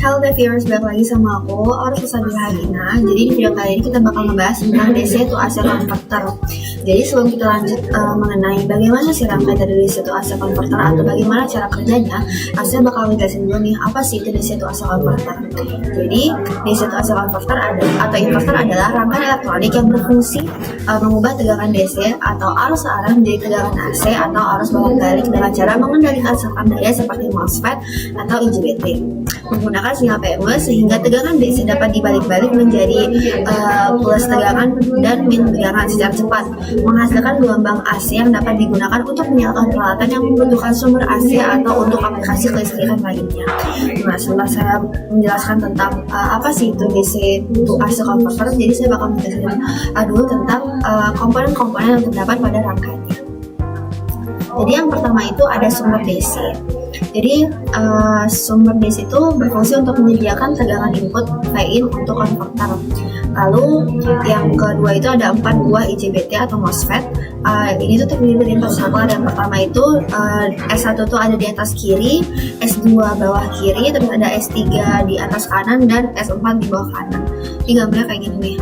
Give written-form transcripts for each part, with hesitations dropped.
Halo viewers, balik lagi sama aku, Aurus Hadina. Jadi di video kali ini kita bakal ngebahas tentang DC to AC converter. Jadi sebelum kita lanjut mengenai bagaimana sih rangkaian dari DC to AC converter atau bagaimana cara kerjanya, saya bakal ngejelasin dulu nih apa sih itu DC to AC converter. Jadi DC to AC converter atau inverter adalah rangkaian elektronik yang berfungsi mengubah tegangan DC atau arus searah menjadi tegangan AC atau arus bolak-balik dengan cara mengendalikan sambungan daya seperti MOSFET atau IGBT. Menggunakan sinyal PMW sehingga tegangan DC dapat dibalik-balik menjadi plus tegangan dan min tegangan secara cepat, menghasilkan gelombang AC yang dapat digunakan untuk menyalakan peralatan yang membutuhkan sumber AC atau untuk aplikasi kelistrikan lainnya. Nah, setelah saya menjelaskan tentang apa sih itu DC to AC converter, jadi saya bakal menjelaskan dulu tentang komponen-komponen yang terdapat pada rangkaiannya. Jadi yang pertama itu ada sumber DC. Jadi sumber DC itu berfungsi untuk menyediakan tegangan input Vin untuk konverter. Lalu yang kedua itu ada 4 buah IGBT atau MOSFET. Ini tuh terdiri dari 4 saklar. Yang pertama itu S1 tuh ada di atas kiri, S2 bawah kiri, terus ada S3 di atas kanan dan S4 di bawah kanan. Ini gambarnya kayak gini nih.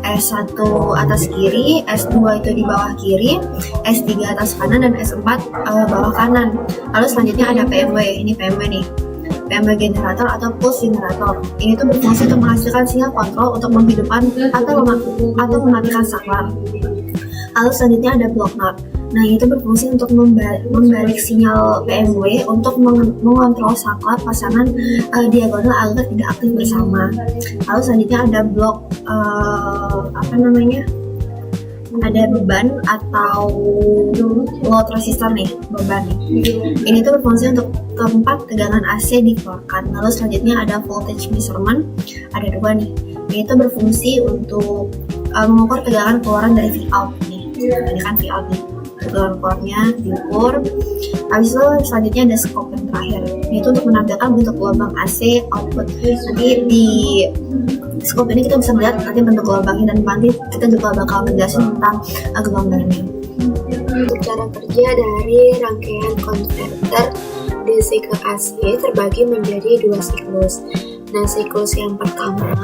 S1 atas kiri, S2 itu di bawah kiri, S3 atas kanan, dan S4 bawah kanan. Lalu selanjutnya ada PMW, ini PMW nih, PMW generator atau pulse generator. Ini tuh berfungsi untuk menghasilkan sinyal kontrol untuk menghidupkan atau mematikan saklar. Lalu selanjutnya ada block knot. Nah, itu berfungsi untuk membalik sinyal PMW untuk mengontrol saklar pasangan diagonal agar tidak aktif bersama. Lalu selanjutnya ada blok ada beban atau load resistor nih, beban nih. Ini tuh berfungsi untuk tempat tegangan AC dikeluarkan. Lalu selanjutnya ada voltage measurement, ada 2 nih. Ini tuh berfungsi untuk mengukur tegangan keluaran dari Vout nih. Ini kan Vout nih, tegangan keluarnya diukur. Habis itu selanjutnya ada scope yang terakhir. Ini tuh untuk menampilkan bentuk gelombang AC output. Nanti di scope ini kita bisa melihat nanti bentuk gelombangnya, dan nanti kita juga bakal menjelaskan tentang gelombangnya. Untuk cara kerja dari rangkaian konverter DC ke AC terbagi menjadi 2 siklus. Nah, siklus yang pertama,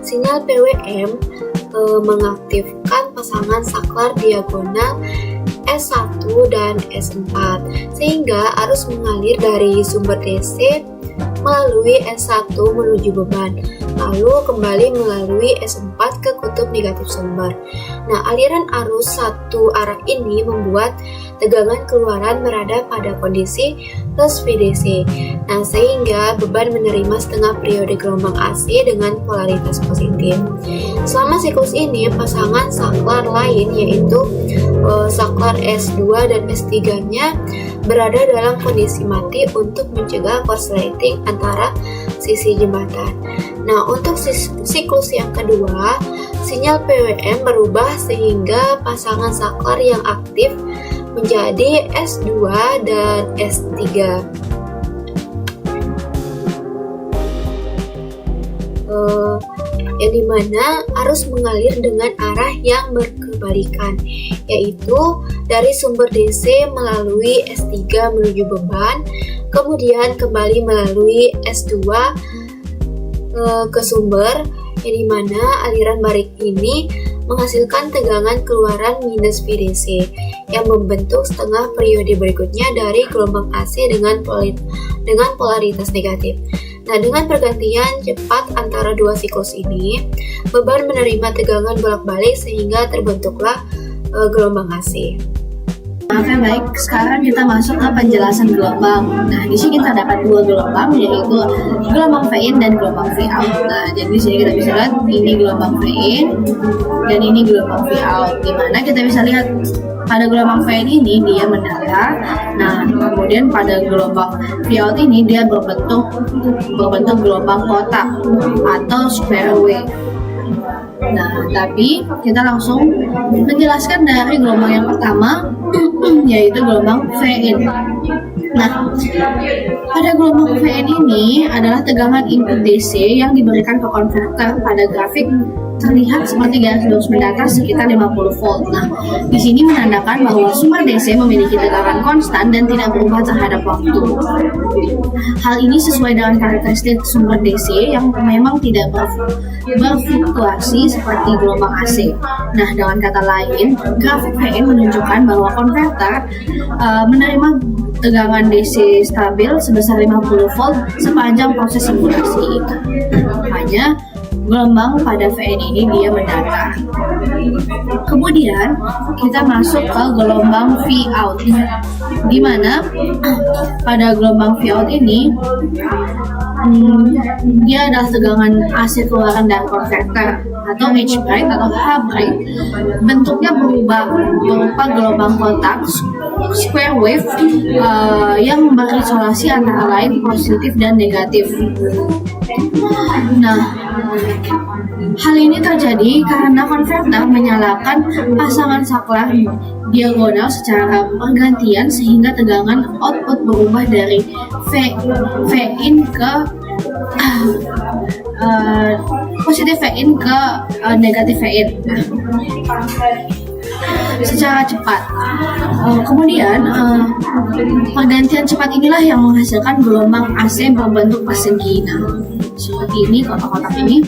sinyal PWM mengaktifkan pasangan saklar diagonal S1 dan S4 sehingga arus mengalir dari sumber DC melalui S1 menuju beban, lalu kembali melalui S4 ke kutub negatif sumber. Nah, aliran arus satu arah ini membuat tegangan keluaran berada pada kondisi plus VDC. Nah, sehingga beban menerima setengah periode gelombang AC dengan polaritas positif. Selama siklus ini, pasangan saklar lain yaitu saklar S2 dan S3-nya berada dalam kondisi mati untuk mencegah korsleting antara sisi jembatan. Nah, untuk siklus yang kedua, sinyal PWM berubah sehingga pasangan saklar yang aktif menjadi S2 dan S3. Yang dimana arus mengalir dengan arah yang berkebalikan, yaitu dari sumber DC melalui S3 menuju beban, kemudian kembali melalui S2 ke sumber, yang dimana aliran balik ini menghasilkan tegangan keluaran minus VDC yang membentuk setengah periode berikutnya dari gelombang AC dengan polaritas negatif. Nah, dengan pergantian cepat antara 2 siklus ini, beban menerima tegangan bolak-balik sehingga terbentuklah gelombang AC. Oke, baik. Sekarang kita masuk ke penjelasan gelombang. Nah, di sini kita dapat 2 gelombang, yaitu gelombang Vin dan gelombang Vout. Nah, jadi di sini kita bisa lihat ini gelombang Vin dan ini gelombang Vout. Dimana kita bisa lihat pada gelombang Vin ini dia mendatar. Nah, kemudian pada gelombang Vout ini dia berbentuk gelombang kotak atau square wave. Nah, tapi kita langsung menjelaskan dari gelombang yang pertama yaitu gelombang Vin. Nah, pada gelombang VN ini adalah tegangan input DC yang diberikan ke konverter. Pada grafik terlihat seperti garis lurus mendatar sekitar 50 volt. Nah, di sini menandakan bahwa sumber DC memiliki tegangan konstan dan tidak berubah terhadap waktu. Hal ini sesuai dengan karakteristik sumber DC yang memang tidak berfluktuasi seperti gelombang AC. Nah, dengan kata lain, grafik VN menunjukkan bahwa konverter menerima tegangan DC stabil sebesar 50 volt sepanjang proses simulasi. Makanya gelombang pada VN ini dia mendatar. Kemudian kita masuk ke gelombang Vout, di mana pada gelombang Vout ini dia adalah tegangan AC keluaran dari konverter atau H-bright atau H-bright. Bentuknya berubah berupa gelombang kotak square wave yang berisolasi antara lain positif dan negatif. Nah, hal ini terjadi karena konverter menyalakan pasangan saklar diagonal secara bergantian sehingga tegangan output berubah dari V-in ke positif V-in ke negatif V-in secara cepat. Kemudian pergantian cepat inilah yang menghasilkan gelombang AC berbentuk persegi. Nah, seperti ini kotak-kotak ini.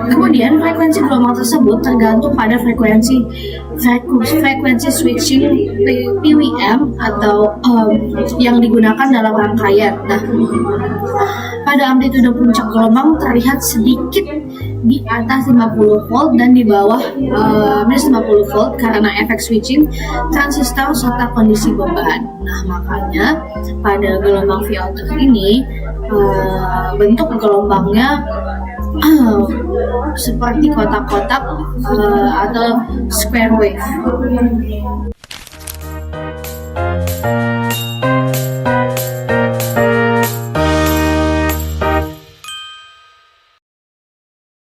Kemudian frekuensi gelombang tersebut tergantung pada frekuensi switching PWM atau yang digunakan dalam rangkaian. Nah, pada amplitude puncak gelombang terlihat sedikit di atas 50 volt dan di bawah minus 50 volt karena efek switching transistor serta kondisi beban. Nah, makanya pada gelombang Vout ini bentuk gelombangnya seperti kotak-kotak atau square wave.